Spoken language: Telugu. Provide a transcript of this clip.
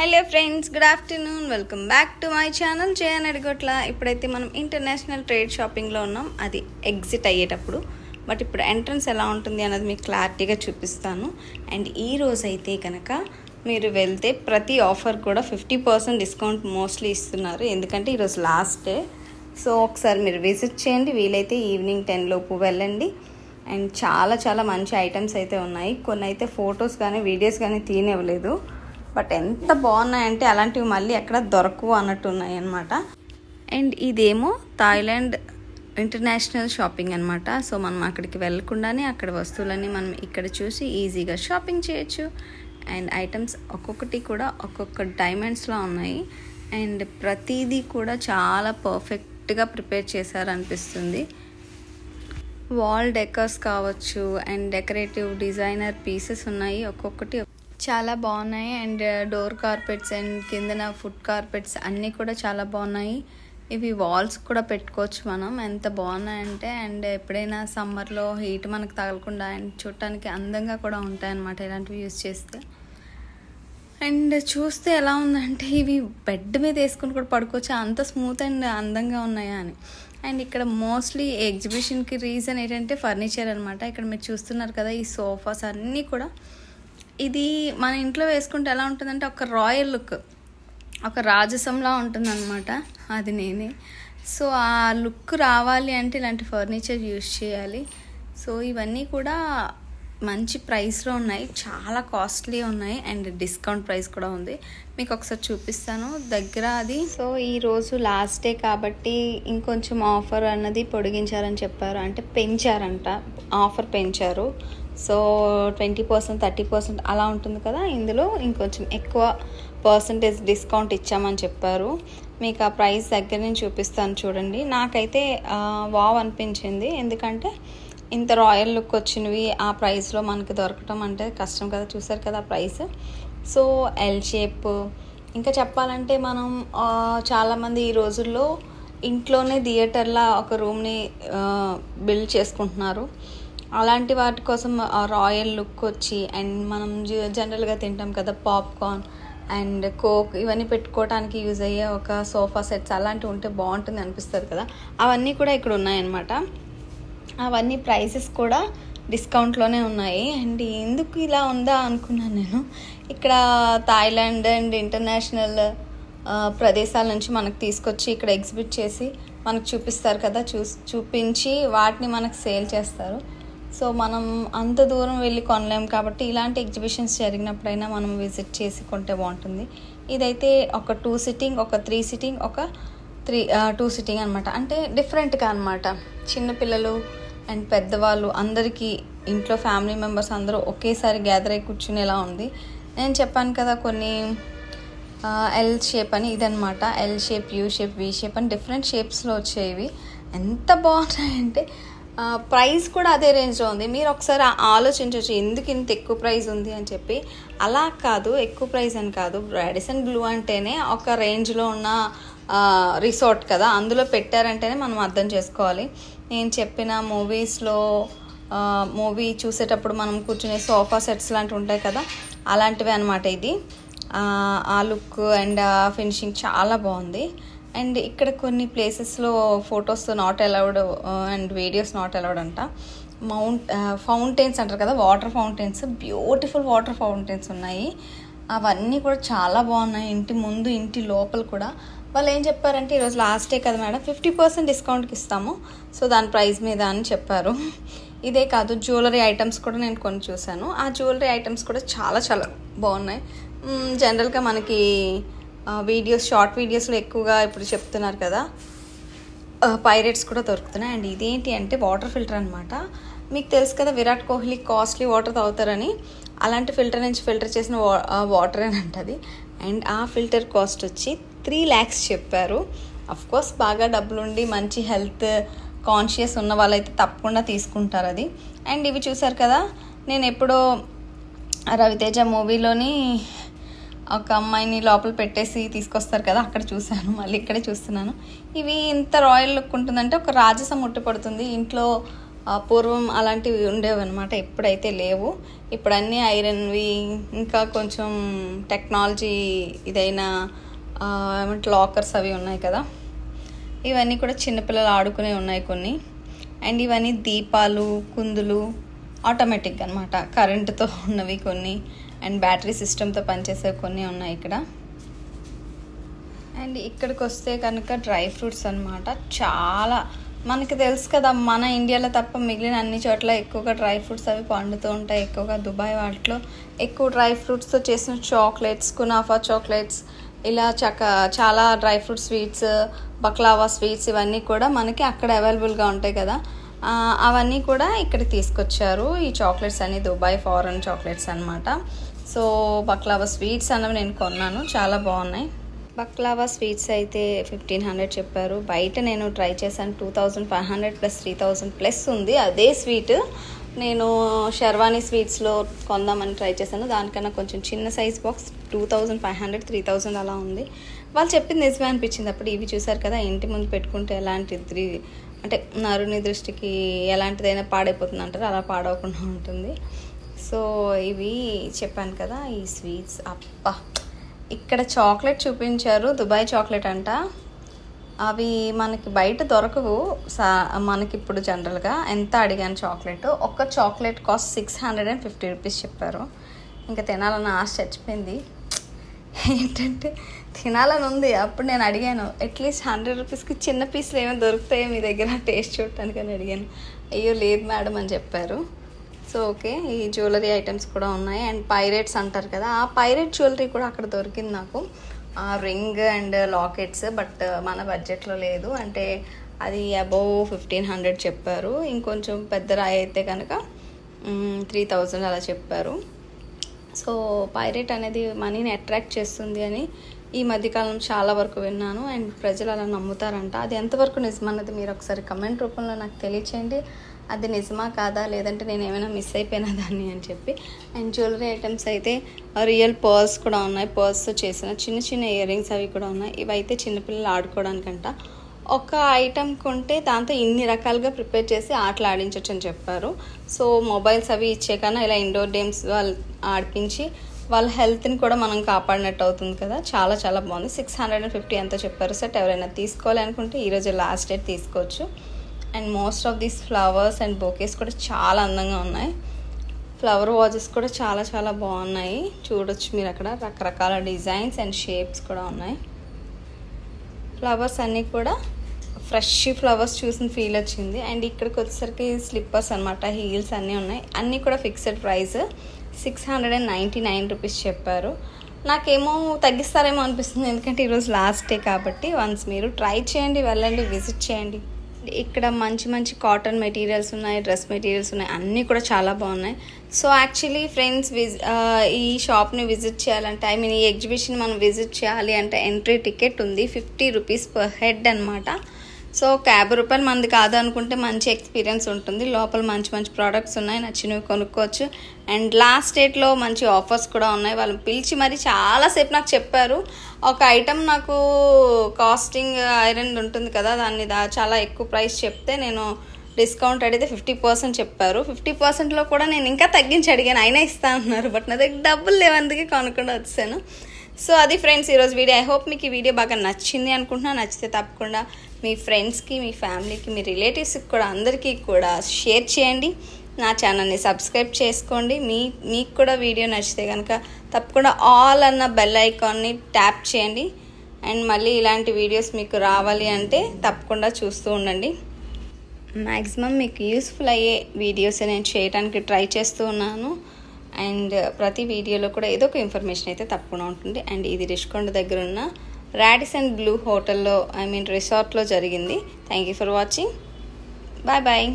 Hello friends, good afternoon. Welcome back to my channel Jayan Adigotla. ఇప్పుడైతే మనం ఇంటర్నేషనల్ ట్రేడ్ షాపింగ్లో ఉన్నాం, అది ఎగ్జిట్ అయ్యేటప్పుడు. బట్ ఇప్పుడు ఎంట్రన్స్ ఎలా ఉంటుంది అన్నది మీకు క్లారిటీగా చూపిస్తాను. అండ్ ఈ రోజు అయితే కనుక మీరు వెళ్తే ప్రతి ఆఫర్ కూడా 50% డిస్కౌంట్ మోస్ట్లీ ఇస్తున్నారు, ఎందుకంటే ఈరోజు లాస్ట్ డే. సో ఒకసారి మీరు విజిట్ చేయండి, వీలైతే ఈవినింగ్ 10 లోపు వెళ్ళండి. అండ్ చాలా చాలా మంచి ఐటమ్స్ అయితే ఉన్నాయి. కొన్ని అయితే ఫొటోస్ కానీ వీడియోస్ కానీ తీయనివ్వలేదు, బట్ ఎంత బాగున్నాయంటే అలాంటివి మళ్ళీ ఎక్కడ దొరకవు అన్నట్టు ఉన్నాయి అన్నమాట. అండ్ ఇదేమో థాయిలాండ్ ఇంటర్నేషనల్ షాపింగ్ అనమాట. సో మనం అక్కడికి వెళ్ళకుండానే అక్కడ వస్తువులని మనం ఇక్కడ చూసి ఈజీగా షాపింగ్ చేయొచ్చు. అండ్ ఐటమ్స్ ఒక్కొక్కటి కూడా ఒక్కొక్క డైమండ్స్లో ఉన్నాయి. అండ్ ప్రతిదీ కూడా చాలా పర్ఫెక్ట్గా ప్రిపేర్ చేశారనిపిస్తుంది. వాల్ డెకర్స్ కావచ్చు అండ్ డెకరేటివ్ డిజైనర్ పీసెస్ ఉన్నాయి, ఒక్కొక్కటి చాలా బాగున్నాయి. అండ్ డోర్ కార్పెట్స్ అండ్ కిందన ఫుడ్ కార్పెట్స్ అన్నీ కూడా చాలా బాగున్నాయి. ఇవి వాల్స్ కూడా పెట్టుకోవచ్చు మనం, ఎంత బాగున్నాయంటే. అండ్ ఎప్పుడైనా సమ్మర్లో హీట్ మనకు తగలకుండా అండ్ చూడటానికి అందంగా కూడా ఉంటాయన్నమాట ఇలాంటివి యూజ్ చేస్తే. అండ్ చూస్తే ఎలా ఉందంటే ఇవి బెడ్ మీద వేసుకుని కూడా పడుకోవచ్చు, అంత స్మూత్ అండ్ అందంగా ఉన్నాయా అని. అండ్ ఇక్కడ మోస్ట్లీ ఎగ్జిబిషన్కి రీజన్ ఏంటంటే ఫర్నిచర్ అనమాట. ఇక్కడ మీరు చూస్తున్నారు కదా, ఈ సోఫాస్ అన్నీ కూడా ఇది మన ఇంట్లో వేసుకుంటే ఎలా ఉంటుందంటే ఒక రాయల్ లుక్, ఒక రాజసంలా ఉంటుందన్నమాట. అది నేనే. సో ఆ లుక్ రావాలి అంటే ఇలాంటి ఫర్నిచర్ యూజ్ చేయాలి. సో ఇవన్నీ కూడా మంచి ప్రైస్లో ఉన్నాయి, చాలా కాస్ట్లీ ఉన్నాయి. అండ్ డిస్కౌంట్ ప్రైస్ కూడా ఉంది, మీకు ఒకసారి చూపిస్తాను దగ్గర అది. సో ఈరోజు లాస్ట్ డే కాబట్టి ఇంకొంచెం ఆఫర్ అన్నది పొడిగించారని చెప్పారు, అంటే పెంచారంట, ఆఫర్ పెంచారు. సో 20% 30% అలా ఉంటుంది కదా, ఇందులో ఇంకొంచెం ఎక్కువ పర్సంటేజ్ డిస్కౌంట్ ఇచ్చామని చెప్పారు. మీకు ఆ ప్రైస్ దగ్గర నుంచి చూపిస్తాను చూడండి. నాకైతే వావ్ అనిపించింది, ఎందుకంటే ఇంత రాయల్ లుక్ వచ్చినవి ఆ ప్రైస్లో మనకి దొరకటం అంటే కష్టం కదా. చూసారు కదా ప్రైస్. సో ఎల్ షేప్, ఇంకా చెప్పాలంటే మనం చాలామంది ఈ రోజుల్లో ఇంట్లోనే థియేటర్లా ఒక రూమ్ని బిల్డ్ చేసుకుంటున్నారు. అలాంటి వాటి కోసం రాయల్ లుక్ వచ్చి, అండ్ మనం జనరల్గా తింటాం కదా పాప్కార్న్ అండ్ కోక్, ఇవన్నీ పెట్టుకోవడానికి యూజ్ అయ్యే ఒక సోఫా సెట్స్ అలాంటివి ఉంటే బాగుంటుంది అనిపిస్తుంది కదా, అవన్నీ కూడా ఇక్కడ ఉన్నాయన్నమాట. అవన్నీ ప్రైసెస్ కూడా డిస్కౌంట్లోనే ఉన్నాయి. అండ్ ఎందుకు ఇలా ఉందా అనుకున్నాను నేను. ఇక్కడ థాయిలాండ్ అండ్ ఇంటర్నేషనల్ ప్రదేశాల నుంచి మనకు తీసుకొచ్చి ఇక్కడ ఎగ్జిబిట్ చేసి మనకు చూపిస్తారు కదా, చూపించి వాటిని మనకు సేల్ చేస్తారు. సో మనం అంత దూరం వెళ్ళి కొనలేము కాబట్టి ఇలాంటి ఎగ్జిబిషన్స్ జరిగినప్పుడైనా మనం విజిట్ చేసి కొంటే బాగుంటుంది. ఇదైతే ఒక 2 సిట్టింగ్, ఒక 3 సిట్టింగ్, ఒక 2 సిట్టింగ్ అనమాట. అంటే డిఫరెంట్గా అనమాట. చిన్నపిల్లలు అండ్ పెద్దవాళ్ళు అందరికీ, ఇంట్లో ఫ్యామిలీ మెంబర్స్ అందరూ ఒకేసారి గ్యాదర్ అయి కూర్చునేలా ఉంది. నేను చెప్పాను కదా కొన్ని ఎల్ షేప్ అని, ఇదనమాట L shape, U shape, V shape అని డిఫరెంట్ షేప్స్లో వచ్చేవి. ఎంత బాగున్నాయంటే ప్రైస్ కూడా అదే రేంజ్లో ఉంది. మీరు ఒకసారి ఆలోచించవచ్చు ఎందుకు ఇంత ఎక్కువ ప్రైస్ ఉంది అని చెప్పి. అలా కాదు, ఎక్కువ ప్రైస్ అని కాదు. రాడిసన్ బ్లూ అంటేనే ఒక రేంజ్లో ఉన్న రిసార్ట్ కదా, అందులో పెట్టారంటేనే మనం అర్థం చేసుకోవాలి. నేను చెప్పిన మూవీస్లో మూవీ చూసేటప్పుడు మనం కూర్చునే సోఫా సెట్స్ లాంటివి ఉంటాయి కదా, అలాంటివి అనమాట ఇది. ఆ లుక్ అండ్ ఫినిషింగ్ చాలా బాగుంది. అండ్ ఇక్కడ కొన్ని ప్లేసెస్లో photos not allowed and videos not allowed అంట. ఫౌంటైన్స్ అంటారు కదా, water fountains, beautiful water fountains ఉన్నాయి. అవన్నీ కూడా చాలా బాగున్నాయి. ఇంటి ముందు, ఇంటి లోపల కూడా. వాళ్ళు ఏం చెప్పారంటే ఈరోజు లాస్ట్ డే కదా మేడం, 50% డిస్కౌంట్కి ఇస్తాము, సో దాని ప్రైస్ మీద అని చెప్పారు. ఇదే కాదు, జ్యువెలరీ ఐటమ్స్ కూడా నేను కొన్ని చూశాను. ఆ జ్యువెలరీ ఐటమ్స్ కూడా చాలా చాలా బాగున్నాయి. జనరల్గా మనకి వీడియోస్, షార్ట్ వీడియోస్లో ఎక్కువగా ఇప్పుడు చెప్తున్నారు కదా, పైరేట్స్ కూడా దొరుకుతున్నాయి. అండ్ ఇదేంటి అంటే వాటర్ ఫిల్టర్ అనమాట. మీకు తెలుసు కదా విరాట్ కోహ్లీ కాస్ట్లీ వాటర్ తాగుతారని, అలాంటి ఫిల్టర్ నుంచి ఫిల్టర్ చేసిన వాటర్ అని అంటది. అండ్ ఆ ఫిల్టర్ కాస్ట్ వచ్చి 3 lakhs చెప్పారు. అఫ్కోర్స్ బాగా డబ్బులుండి మంచి హెల్త్ కాన్షియస్ ఉన్న వాళ్ళైతే తప్పకుండా తీసుకుంటారు అది. అండ్ ఇవి చూసారు కదా, నేను ఎప్పుడో రవితేజ మూవీలోని ఒక అమ్మాయిని లోపల పెట్టేసి తీసుకొస్తారు కదా, అక్కడ చూశాను, మళ్ళీ ఇక్కడే చూస్తున్నాను. ఇవి ఇంత రాయల్ లుక్ ఉంటుందంటే ఒక రాజసం ముట్టి పడుతుంది. ఇంట్లో పూర్వం అలాంటివి ఉండేవి అనమాట, ఇప్పుడైతే లేవు. ఇప్పుడు అన్నీ ఐరన్వి, ఇంకా కొంచెం టెక్నాలజీ ఇదైన ఏమంటే లాకర్స్ అవి ఉన్నాయి కదా. ఇవన్నీ కూడా చిన్నపిల్లలు ఆడుకునే ఉన్నాయి కొన్ని. అండ్ ఇవన్నీ దీపాలు, కుందులు ఆటోమేటిక్ అనమాట, కరెంటుతో ఉన్నవి కొన్ని, అండ్ బ్యాటరీ సిస్టమ్తో పనిచేసేవి కొన్ని ఉన్నాయి ఇక్కడ. అండ్ ఇక్కడికి వస్తే కనుక డ్రై ఫ్రూట్స్ అనమాట. చాలా మనకి తెలుసు కదా, మన ఇండియాలో తప్ప మిగిలిన అన్ని చోట్ల ఎక్కువగా డ్రై ఫ్రూట్స్ అవి పండుతూ ఉంటాయి. ఎక్కువగా దుబాయ్ వాటిలో ఎక్కువ డ్రై ఫ్రూట్స్తో చేసిన చాక్లెట్స్, కునాఫా చాక్లెట్స్, ఇలా చాలా dry fruit sweets, baklava sweets ఇవన్నీ కూడా మనకి అక్కడ అవైలబుల్గా ఉంటాయి కదా. అవన్నీ కూడా ఇక్కడ తీసుకొచ్చారు. ఈ చాక్లెట్స్ అన్ని దుబాయ్ ఫారెన్ చాక్లెట్స్ అనమాట. సో బక్లావా స్వీట్స్ అన్నవి నేను కొన్నాను, చాలా బాగున్నాయి. బక్లావా స్వీట్స్ అయితే 1500 చెప్పారు. బయట నేను ట్రై చేశాను, 2500 ప్లస్ 3000 ప్లస్ ఉంది. అదే స్వీట్ నేను షర్వానీ స్వీట్స్లో కొందామని ట్రై చేశాను. దానికన్నా కొంచెం చిన్న సైజ్ బాక్స్ 2500, 3000 అలా ఉంది. వాళ్ళు చెప్పింది నిజమే అనిపించింది. అప్పుడు ఇవి చూసారు కదా, ఇంటి ముందు పెట్టుకుంటే ఎలాంటి అంటే నరుని దృష్టికి ఎలాంటిదైనా పాడైపోతుంది అంటారు, అలా పాడవకుండా ఉంటుంది. సో ఇవి చెప్పాను కదా, ఈ స్వీట్స్. అబ్బా, ఇక్కడ చాక్లెట్ చూపించారు, దుబాయ్ చాక్లెట్ అంట. అవి మనకి బయట దొరకవు. మనకి ఇప్పుడు జనరల్గా ఎంత అడిగాను చాక్లెట్, ఒక్క చాక్లెట్ కాస్ట్ 650 రూపీస్ చెప్పారు. ఇంకా తినాలని ఆశ చచ్చిపోయింది. ఏంటంటే తినాలని ఉంది. అప్పుడు నేను అడిగాను, అట్లీస్ట్ 100 రూపీస్కి చిన్న పీసులు ఏమైనా దొరుకుతాయో మీ దగ్గర టేస్ట్ చూడటానికి అని అడిగాను. అయ్యో లేదు మేడం అని చెప్పారు. సో ఓకే, ఈ జ్యువెలరీ ఐటమ్స్ కూడా ఉన్నాయి. అండ్ పైరేట్స్ అంటారు కదా, ఆ పైరేట్ జ్యువెలరీ కూడా అక్కడ దొరికింది నాకు. రింగ్ అండ్ లాకెట్స్, బట్ మన బడ్జెట్లో లేదు. అంటే అది అబోవ్ 1500 చెప్పారు. ఇంకొంచెం పెద్ద రాయి అయితే కనుక 3000 అలా చెప్పారు. సో పైరేట్ అనేది మనీని అట్రాక్ట్ చేస్తుంది అని ఈ మధ్యకాలం చాలా వరకు విన్నాను. అండ్ ప్రజలు అలా నమ్ముతారంట. అది ఎంతవరకు నిజమన్నది మీరు ఒకసారి కమెంట్ రూపంలో నాకు తెలియచేయండి. అది నిజమా కాదా, లేదంటే నేను ఏమైనా మిస్ అయిపోయినా దాన్ని అని చెప్పి. అండ్ జ్యువెలరీ ఐటమ్స్ అయితే రియల్ పర్ల్స్ కూడా ఉన్నాయి. పర్ల్స్తో చేసిన చిన్న చిన్న ఇయర్ రింగ్స్ అవి కూడా ఉన్నాయి. ఇవైతే చిన్నపిల్లలు ఆడుకోవడానికంట. ఒక ఐటమ్ కొంటే దాంతో ఇన్ని రకాలుగా ప్రిపేర్ చేసి ఆటలు ఆడించవచ్చు అని చెప్పారు. సో మొబైల్స్ అవి ఇచ్చే కన్నా ఇలా ఇండోర్ గేమ్స్ వాళ్ళు ఆడిపించి వాళ్ళ హెల్త్ని కూడా మనం కాపాడినట్టు అవుతుంది కదా. చాలా చాలా బాగుంది. 650 ఎంతో చెప్పారు. సెట్ ఎవరైనా తీసుకోవాలి అనుకుంటే ఈరోజు లాస్ట్ డేట్ తీసుకోవచ్చు. And most of these flowers and bouquets కూడా చాలా అందంగా ఉన్నాయి. ఫ్లవర్ వాజెస్ కూడా చాలా చాలా బాగున్నాయి, చూడొచ్చు మీరు అక్కడ. రకరకాల డిజైన్స్ అండ్ షేప్స్ కూడా ఉన్నాయి. ఫ్లవర్స్ అన్నీ కూడా ఫ్రెష్ ఫ్లవర్స్ చూసిన ఫీల్ వచ్చింది. అండ్ ఇక్కడికి వచ్చేసరికి స్లిప్పర్స్ అనమాట, హీల్స్ అన్నీ ఉన్నాయి. అన్నీ కూడా ఫిక్స్డ్ ప్రైస్ 699 రూపీస్ చెప్పారు. నాకేమో తగ్గిస్తారేమో అనిపిస్తుంది, ఎందుకంటే ఈరోజు లాస్ట్ డే కాబట్టి. వన్స్ మీరు ట్రై చేయండి, వెళ్ళండి, విజిట్ చేయండి. ఇక్కడ మంచి మంచి కాటన్ మెటీరియల్స్ ఉన్నాయి, డ్రెస్ మెటీరియల్స్ ఉన్నాయి, అన్నీ కూడా చాలా బాగున్నాయి. సో యాక్చువల్లీ ఫ్రెండ్స్ ఈ షాప్ని విజిట్ చేయాలంటే, ఈ ఎగ్జిబిషన్ మనం విజిట్ చేయాలి అంటే ఎంట్రీ టికెట్ ఉంది, 50 రూపీస్ పర్ హెడ్ అనమాట. సో ఒక 50 రూపాయలు మంది కాదు అనుకుంటే మంచి ఎక్స్పీరియన్స్ ఉంటుంది. లోపల మంచి మంచి ప్రోడక్ట్స్ ఉన్నాయి, నచ్చినవి కొనుక్కోవచ్చు. అండ్ లాస్ట్ డేట్లో మంచి ఆఫర్స్ కూడా ఉన్నాయి. వాళ్ళు పిలిచి మరి చాలాసేపు నాకు చెప్పారు. ఒక ఐటమ్ నాకు కాస్టింగ్ ఐరన్ ఉంటుంది కదా, దాన్ని చాలా ఎక్కువ ప్రైస్ చెప్తే నేను డిస్కౌంట్ అడిగితే 50% చెప్పారు. 50%లో కూడా నేను ఇంకా తగ్గించి అడిగాను, అయినా ఇస్తా అన్నారు. బట్ నా దగ్గర డబ్బులు లేవందుకే కొనకుండా వచ్చాను. సో అది ఫ్రెండ్స్ ఈరోజు వీడియో. ఐ హోప్ మీకు ఈ వీడియో బాగా నచ్చింది అనుకుంటున్నాను. నచ్చితే తప్పకుండా మీ ఫ్రెండ్స్కి, మీ ఫ్యామిలీకి, మీ రిలేటివ్స్కి కూడా అందరికీ కూడా షేర్ చేయండి. నా ఛానల్ని సబ్స్క్రైబ్ చేసుకోండి. మీకు కూడా వీడియో నచ్చితే కనుక తప్పకుండా ఆల్ అన్న బెల్ ఐకాన్ని ట్యాప్ చేయండి. అండ్ మళ్ళీ ఇలాంటి వీడియోస్ మీకు రావాలి అంటే తప్పకుండా చూస్తూ ఉండండి. మ్యాక్సిమం మీకు యూస్ఫుల్ అయ్యే వీడియోస్ నేను చేయడానికి ట్రై చేస్తూ ఉన్నాను. అండ్ ప్రతి వీడియోలో కూడా ఏదో ఒక ఇన్ఫర్మేషన్ అయితే తప్పకుండా ఉంటుంది. అండ్ ఇది రిషికొండ దగ్గర ఉన్న రాడిసన్ బ్లూ హోటల్లో రిసార్ట్లో జరిగింది. Thank you for watching. Bye bye.